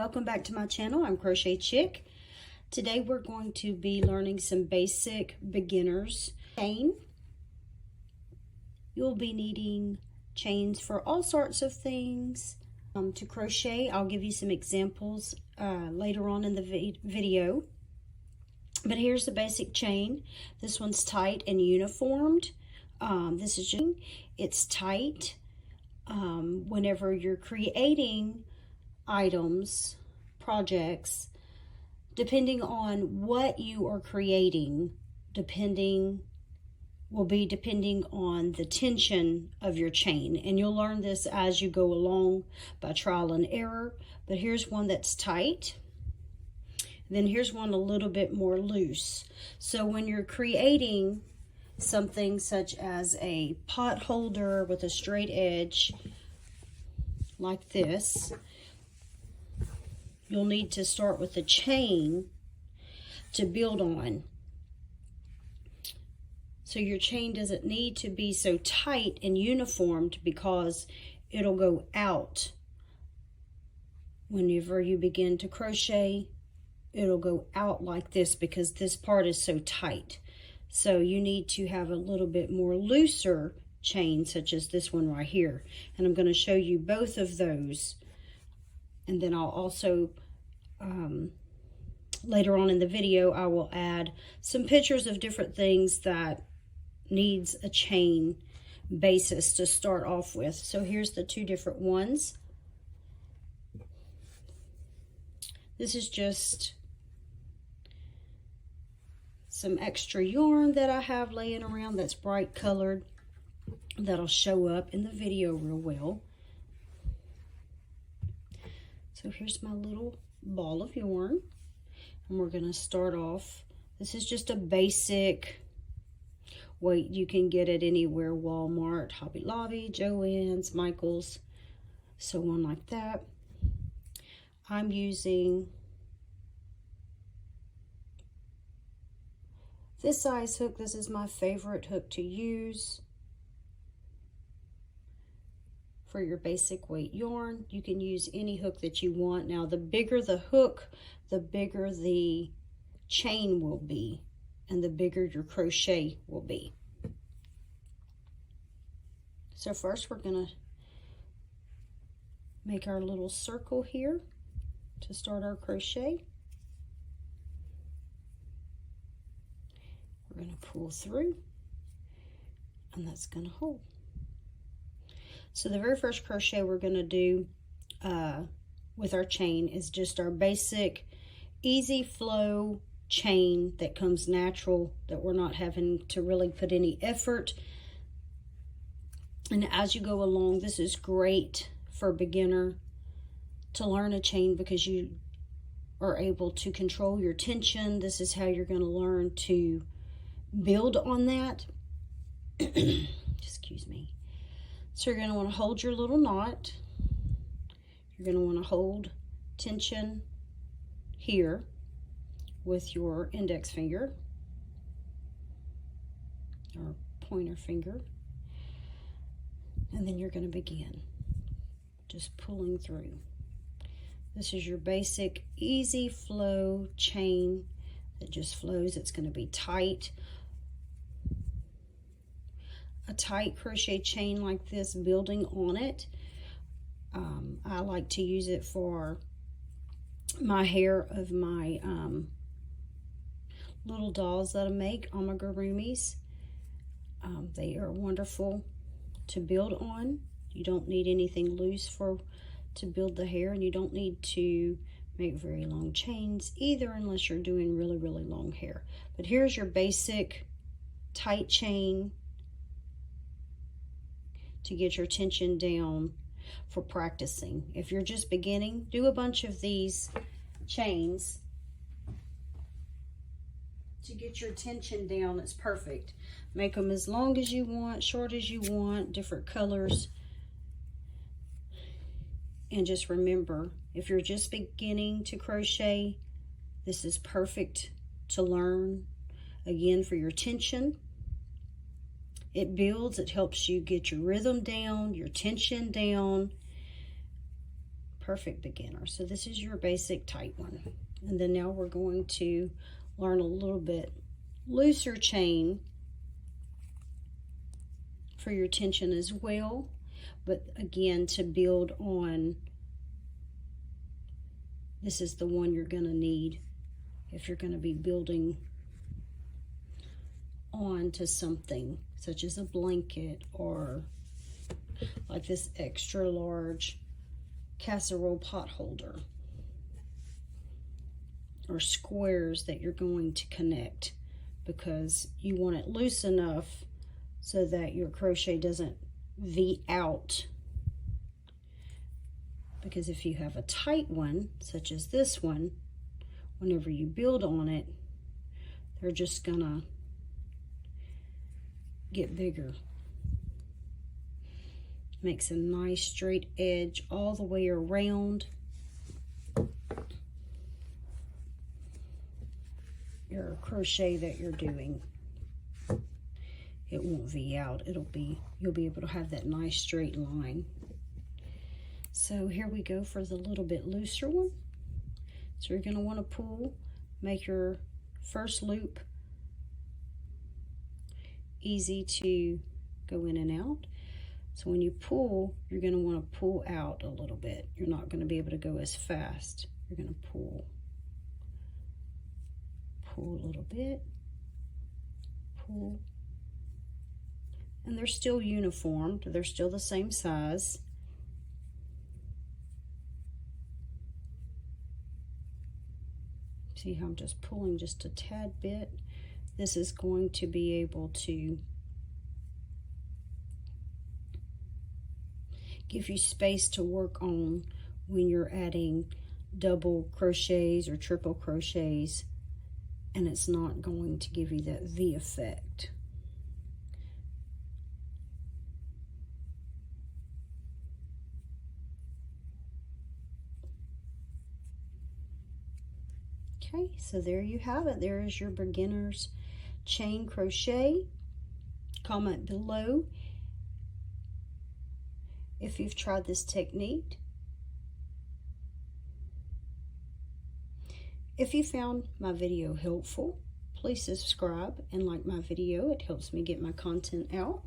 welcome back to my channel. I'm Crochet Chick. Today we're going to be learning some basic beginners chain. You'll be needing chains for all sorts of things to crochet. I'll give you some examples later on in the video. But here's the basic chain. This one's tight and uniformed. This is just, it's tight. Whenever you're creating items, projects, depending on what you are creating, will be depending on the tension of your chain. And you'll learn this as you go along by trial and error. But here's one that's tight. Then here's one a little bit more loose. So when you're creating something such as a pot holder with a straight edge like this, you'll need to start with a chain to build on. So your chain doesn't need to be so tight and uniformed because it'll go out. Whenever you begin to crochet, it'll go out like this because this part is so tight. So you need to have a little bit more looser chain, such as this one right here. And I'm going to show you both of those. And then I'll also, later on in the video, I will add some pictures of different things that needs a chain basis to start off with. So here's the two different ones. This is just some extra yarn that I have laying around that's bright colored, that'll show up in the video real well. So here's my little ball of yarn, and we're going to start off. This is just a basic weight. You can get it anywhere: Walmart, Hobby Lobby, Joann's, Michael's, so on like that. I'm using this size hook. This is my favorite hook to use for your basic weight yarn. You can use any hook that you want. Now, the bigger the hook, the bigger the chain will be, and the bigger your crochet will be. So first we're going to make our little circle here to start our crochet. We're going to pull through, and that's going to hold. So the very first crochet we're going to do with our chain is just our basic easy flow chain that comes natural, that we're not having to really put any effort. And as you go along, this is great for a beginner to learn a chain because you are able to control your tension. This is how you're going to learn to build on that. Excuse me. So you're going to want to hold your little knot. You're going to want to hold tension here with your index finger or pointer finger. And then you're going to begin just pulling through. This is your basic easy flow chain that just flows. It's going to be tight. A tight crochet chain like this, building on it. I like to use it for my hair of my little dolls that I make, amigurumis. They are wonderful to build on. You don't need anything loose to build the hair, and you don't need to make very long chains either unless you're doing really, really long hair. But here's your basic tight chain to get your tension down for practicing. If you're just beginning, do a bunch of these chains to get your tension down. It's perfect. Make them as long as you want, short as you want, different colors. And just remember, if you're just beginning to crochet, this is perfect to learn. Again, for your tension. It builds, it helps you get your rhythm down, your tension down. perfect beginner. So this is your basic tight one. And then now we're going to learn a little bit looser chain for your tension as well. But again, to build on, this is the one you're going to need if you're going to be building on to something such as a blanket, or like this extra large casserole pot holder, or squares that you're going to connect, because you want it loose enough so that your crochet doesn't V out. Because if you have a tight one, such as this one, whenever you build on it, they're just gonna get bigger. Makes a nice straight edge all the way around your crochet that you're doing. It won't V out. You'll be able to have that nice straight line. So here we go for the little bit looser one. So you're going to want to pull, make your first loop easy to go in and out. So when you pull, you're going to want to pull out a little bit. You're not going to be able to go as fast. You're going to pull a little bit, pull. And they're still uniformed. They're still the same size. See how I'm just pulling just a tad bit? This is going to be able to give you space to work on when you're adding double crochets or triple crochets, and it's not going to give you that V effect. Okay, so there you have it. There is your beginner's chain crochet. Comment below if you've tried this technique. If you found my video helpful, please subscribe and like my video. It helps me get my content out.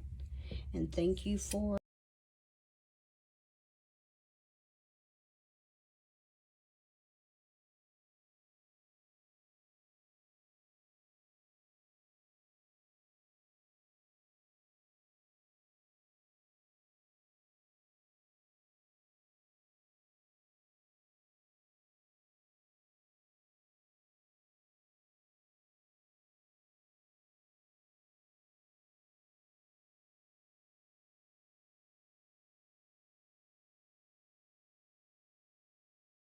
And thank you for